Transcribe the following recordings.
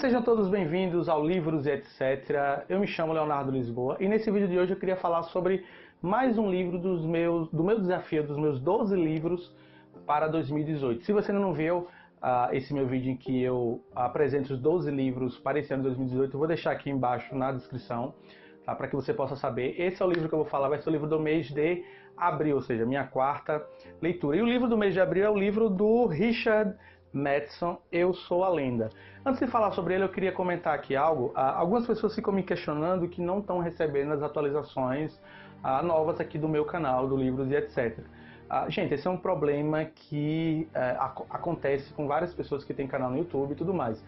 Sejam todos bem-vindos ao Livros e etc. Eu me chamo Leonardo Lisboa e nesse vídeo de hoje eu queria falar sobre mais um livro do meu desafio, dos meus 12 livros para 2018. Se você ainda não viu esse meu vídeo em que eu apresento os 12 livros para esse ano de 2018, eu vou deixar aqui embaixo na descrição, tá, para que você possa saber. Esse é o livro que eu vou falar, vai ser o livro do mês de abril, ou seja, minha quarta leitura. E o livro do mês de abril é o livro do Richard Matheson, Eu Sou a Lenda. Antes de falar sobre ele, eu queria comentar aqui algo. Algumas pessoas ficam me questionando que não estão recebendo as atualizações novas aqui do meu canal, do Livros e etc. Gente, esse é um problema que acontece com várias pessoas que têm canal no YouTube e tudo mais.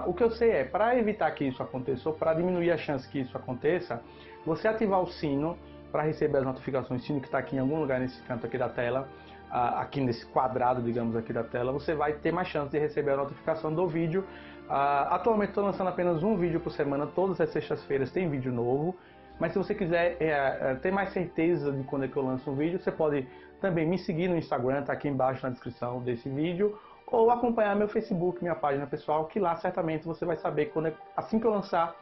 O que eu sei é, para evitar que isso aconteça, ou para diminuir a chance que isso aconteça, você ativar o sino para receber as notificações, o sino que está aqui em algum lugar nesse canto aqui da tela, aqui nesse quadrado, digamos, aqui da tela, você vai ter mais chance de receber a notificação do vídeo. Atualmente estou lançando apenas um vídeo por semana, todas as sextas-feiras tem vídeo novo, mas se você quiser ter mais certeza de quando é que eu lanço um vídeo, você pode também me seguir no Instagram, está aqui embaixo na descrição desse vídeo, ou acompanhar meu Facebook, minha página pessoal, que lá certamente você vai saber quando assim que eu lançar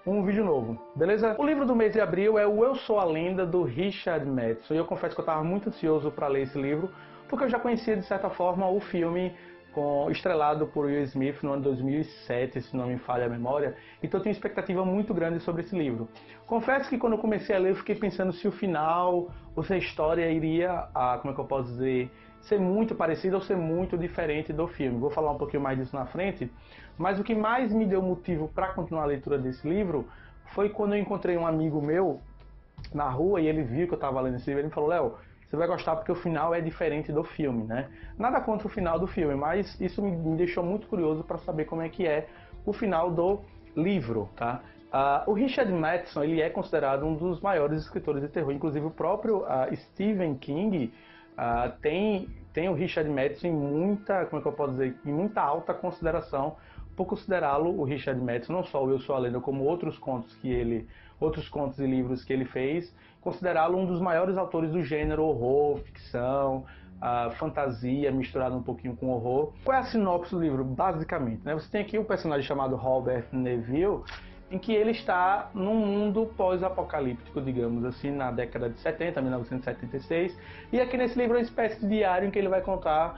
um vídeo novo, beleza? O livro do mês de abril é o Eu Sou a Lenda, do Richard Matheson. E eu confesso que eu estava muito ansioso para ler esse livro, porque eu já conhecia de certa forma o filme estrelado por Will Smith no ano 2007, se não me falha a memória. Então eu tenho expectativa muito grande sobre esse livro. Confesso que quando eu comecei a ler, eu fiquei pensando se o final, ou se a história iria, como é que eu posso dizer, ser muito parecida ou ser muito diferente do filme. Vou falar um pouquinho mais disso na frente, mas o que mais me deu motivo para continuar a leitura desse livro foi quando eu encontrei um amigo meu na rua e ele viu que eu estava lendo esse livro e ele me falou: Léo, você vai gostar porque o final é diferente do filme, né? Nada contra o final do filme, mas isso me deixou muito curioso para saber como é que é o final do livro, tá? O Richard Matheson, ele é considerado um dos maiores escritores de terror, inclusive o próprio Stephen King tem o Richard Matheson em muita, como é que eu posso dizer, em muita alta consideração, por considerá-lo, o Richard Matheson, não só o Eu Sou a Lenda, como outros contos e livros que ele fez, considerá-lo um dos maiores autores do gênero horror, ficção, fantasia, misturado um pouquinho com horror. Qual é a sinopse do livro, basicamente, né? Você tem aqui um personagem chamado Robert Neville, em que ele está num mundo pós-apocalíptico, digamos assim, na década de 70, 1976, e aqui nesse livro é uma espécie de diário em que ele vai contar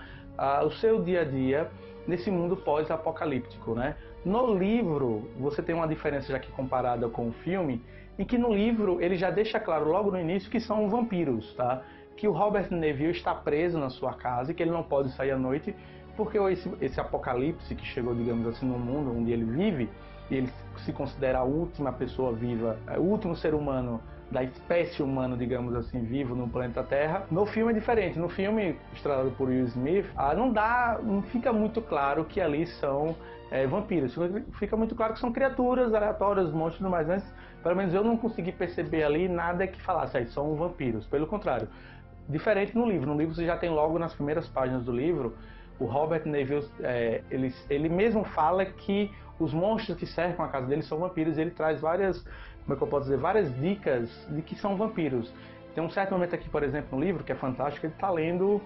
o seu dia a dia nesse mundo pós-apocalíptico, né? No livro, você tem uma diferença já que comparada com o filme, em que no livro ele já deixa claro logo no início que são vampiros, tá? Que o Robert Neville está preso na sua casa e que ele não pode sair à noite, porque esse apocalipse que chegou, digamos assim, no mundo onde ele vive, e ele se considera a última pessoa viva, o último ser humano da espécie humana, digamos assim, vivo no planeta Terra. No filme é diferente. No filme, estrelado por Will Smith, não fica muito claro que ali são vampiros. Fica muito claro que são criaturas aleatórias, monstros e tudo mais. Mas, pelo menos eu não consegui perceber ali nada que falasse, aí são vampiros. Pelo contrário, diferente no livro. No livro você já tem logo nas primeiras páginas do livro, o Robert Neville, ele mesmo fala que os monstros que cercam a casa dele são vampiros, e ele traz várias, como é que eu posso dizer, várias dicas de que são vampiros. Tem um certo momento aqui, por exemplo, no livro, que é fantástico, ele está lendo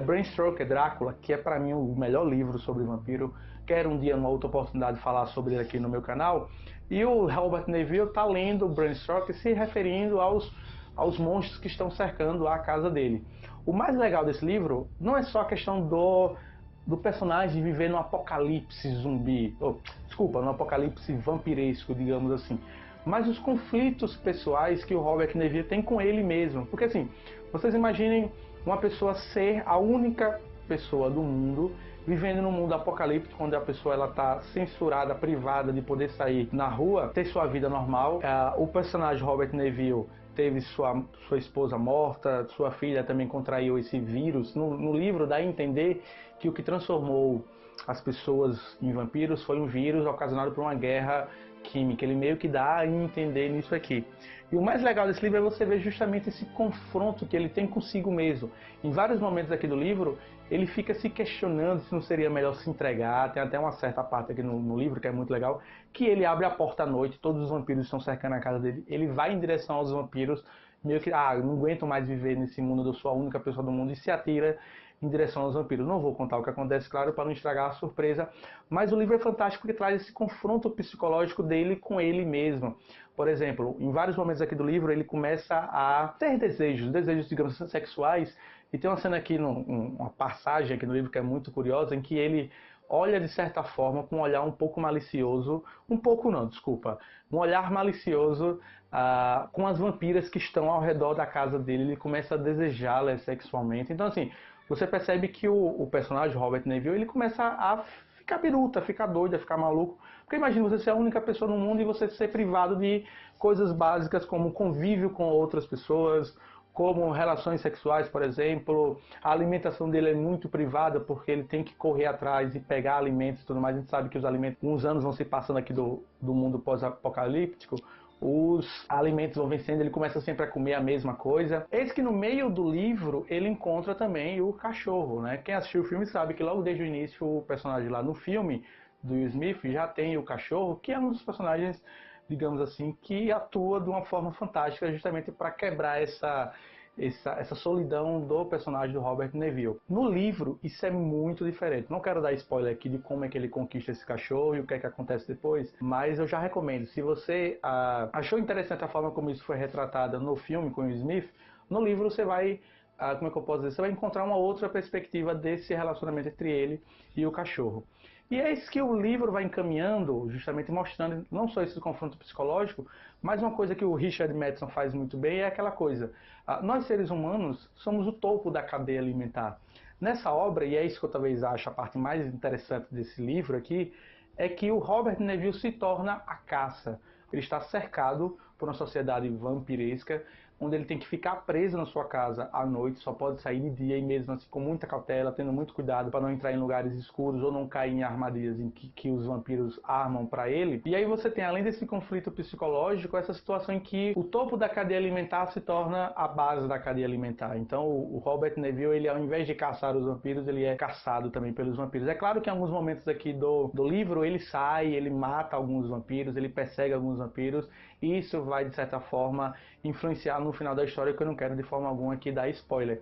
Bram Stoker, Drácula, que é para mim o melhor livro sobre vampiro. Quero um dia, numa outra oportunidade, falar sobre ele aqui no meu canal. E o Robert Neville está lendo Bram Stoker, se referindo aos monstros que estão cercando a casa dele. O mais legal desse livro não é só a questão do personagem viver no apocalipse zumbi, no apocalipse vampiresco, digamos assim, mas os conflitos pessoais que o Robert Neville tem com ele mesmo. Porque assim, vocês imaginem uma pessoa ser a única pessoa do mundo vivendo num mundo apocalíptico, onde a pessoa está censurada, privada de poder sair na rua, ter sua vida normal. O personagem Robert Neville teve sua esposa morta, sua filha também contraiu esse vírus. No livro dá a entender que o que transformou as pessoas em vampiros foi um vírus ocasionado por uma guerra química. Ele meio que dá a entender nisso aqui. E o mais legal desse livro é você ver justamente esse confronto que ele tem consigo mesmo. Em vários momentos aqui do livro, ele fica se questionando se não seria melhor se entregar. Tem até uma certa parte aqui no livro que é muito legal, que ele abre a porta à noite, todos os vampiros estão cercando a casa dele, ele vai em direção aos vampiros, meio que, não aguento mais viver nesse mundo, eu sou a única pessoa do mundo, e se atira em direção aos vampiros. Não vou contar o que acontece, claro, para não estragar a surpresa, mas o livro é fantástico porque traz esse confronto psicológico dele com ele mesmo. Por exemplo, em vários momentos aqui do livro, ele começa a ter desejos, digamos, sexuais, e tem uma cena aqui, uma passagem aqui no livro que é muito curiosa, em que ele olha de certa forma com um olhar um pouco malicioso, um pouco não, desculpa, um olhar malicioso com as vampiras que estão ao redor da casa dele, ele começa a desejá-las sexualmente. Então assim, você percebe que o personagem, Robert Neville, ele começa a ficar biruta, a ficar doido, a ficar maluco. Porque imagina você ser a única pessoa no mundo e você ser privado de coisas básicas como convívio com outras pessoas, como relações sexuais, por exemplo. A alimentação dele é muito privada porque ele tem que correr atrás e pegar alimentos e tudo mais. A gente sabe que os alimentos, uns anos vão se passando aqui do mundo pós-apocalíptico, os alimentos vão vencendo, ele começa sempre a comer a mesma coisa. Eis que no meio do livro ele encontra também o cachorro, né? Quem assistiu o filme sabe que logo desde o início o personagem lá no filme do Will Smith já tem o cachorro, que é um dos personagens, digamos assim, que atua de uma forma fantástica justamente para quebrar essa solidão do personagem do Robert Neville. No livro, isso é muito diferente. Não quero dar spoiler aqui de como é que ele conquista esse cachorro e o que é que acontece depois, mas eu já recomendo. Se você achou interessante a forma como isso foi retratado no filme com o Will Smith, no livro você vai, como é que eu posso dizer, você vai encontrar uma outra perspectiva desse relacionamento entre ele e o cachorro. E é isso que o livro vai encaminhando, justamente mostrando não só esse confronto psicológico, mas uma coisa que o Richard Matheson faz muito bem é aquela coisa. Nós, seres humanos, somos o topo da cadeia alimentar. Nessa obra, e é isso que eu talvez ache a parte mais interessante desse livro aqui, é que o Robert Neville se torna a caça. Ele está cercado por uma sociedade vampiresca, onde ele tem que ficar preso na sua casa à noite, só pode sair de dia e mesmo assim com muita cautela, tendo muito cuidado para não entrar em lugares escuros ou não cair em armadilhas em que os vampiros armam para ele. E aí você tem, além desse conflito psicológico, essa situação em que o topo da cadeia alimentar se torna a base da cadeia alimentar. Então o Robert Neville, ele ao invés de caçar os vampiros, ele é caçado também pelos vampiros. É claro que em alguns momentos aqui do livro ele sai, ele mata alguns vampiros, ele persegue alguns vampiros, e isso vai de certa forma influenciar no final da história, que eu não quero de forma alguma aqui dar spoiler.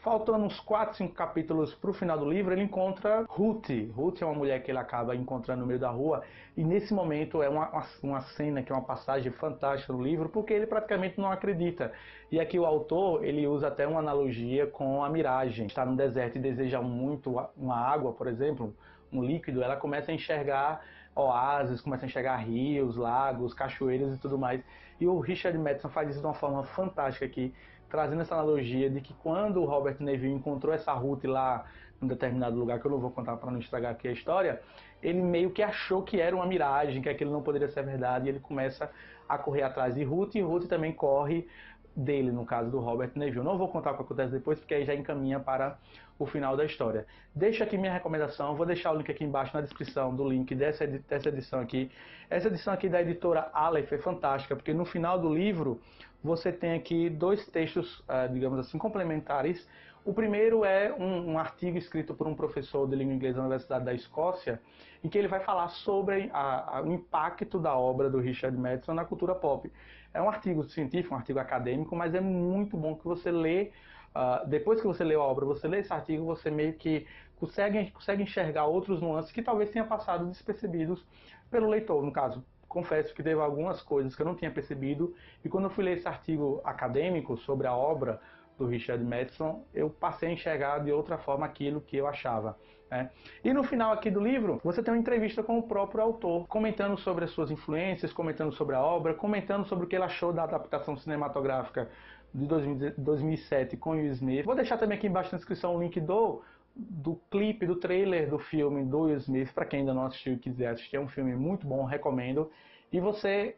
Faltando uns 4, 5 capítulos para o final do livro, ele encontra Ruth. Ruth é uma mulher que ele acaba encontrando no meio da rua, e nesse momento é uma cena que é uma passagem fantástica no livro, porque ele praticamente não acredita. E aqui o autor, ele usa até uma analogia com a miragem. Está no deserto e deseja muito uma água, por exemplo, um líquido, ela começa a enxergar oásis, começa a enxergar rios, lagos, cachoeiras e tudo mais. E o Richard Matheson faz isso de uma forma fantástica aqui, trazendo essa analogia de que quando o Robert Neville encontrou essa Ruth lá em um determinado lugar, que eu não vou contar para não estragar aqui a história, ele meio que achou que era uma miragem, que aquilo não poderia ser verdade, e ele começa a correr atrás de Ruth, e Ruth também corre dele, no caso do Robert Neville. Não vou contar o que acontece depois, porque aí já encaminha para o final da história. Deixo aqui minha recomendação, vou deixar o link aqui embaixo na descrição do link dessa edição aqui. Essa edição aqui da editora Aleph é fantástica, porque no final do livro você tem aqui dois textos, digamos assim, complementares. O primeiro é um artigo escrito por um professor de língua inglesa da Universidade da Escócia, em que ele vai falar sobre o impacto da obra do Richard Matheson na cultura pop. É um artigo científico, um artigo acadêmico, mas é muito bom que você lê. Depois que você lê a obra, você lê esse artigo, você meio que consegue enxergar outros nuances que talvez tenha passado despercebidos pelo leitor. No caso, confesso que teve algumas coisas que eu não tinha percebido, e quando eu fui ler esse artigo acadêmico sobre a obra do Richard Matheson, eu passei a enxergar de outra forma aquilo que eu achava, né? E no final aqui do livro, você tem uma entrevista com o próprio autor, comentando sobre as suas influências, comentando sobre a obra, comentando sobre o que ele achou da adaptação cinematográfica de 2007 com Will Smith. Vou deixar também aqui embaixo na descrição o link do clipe, do trailer do filme do Will Smith, para quem ainda não assistiu e quiser assistir. É um filme muito bom, recomendo. E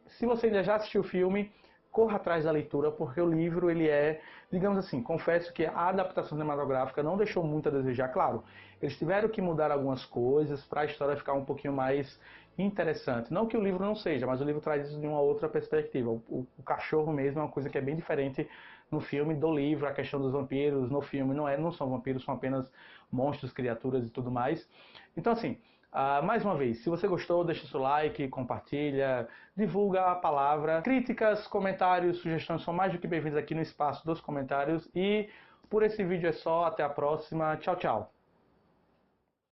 se você ainda já assistiu o filme, corra atrás da leitura, porque o livro, ele é, digamos assim, confesso que a adaptação cinematográfica não deixou muito a desejar. Claro, eles tiveram que mudar algumas coisas para a história ficar um pouquinho mais interessante. Não que o livro não seja, mas o livro traz isso de uma outra perspectiva. O cachorro mesmo é uma coisa que é bem diferente no filme do livro. A questão dos vampiros no filme não são vampiros, são apenas monstros, criaturas e tudo mais. Então, assim, mais uma vez, se você gostou, deixa seu like, compartilha, divulga a palavra. Críticas, comentários, sugestões são mais do que bem-vindos aqui no espaço dos comentários. E por esse vídeo é só, até a próxima, tchau, tchau.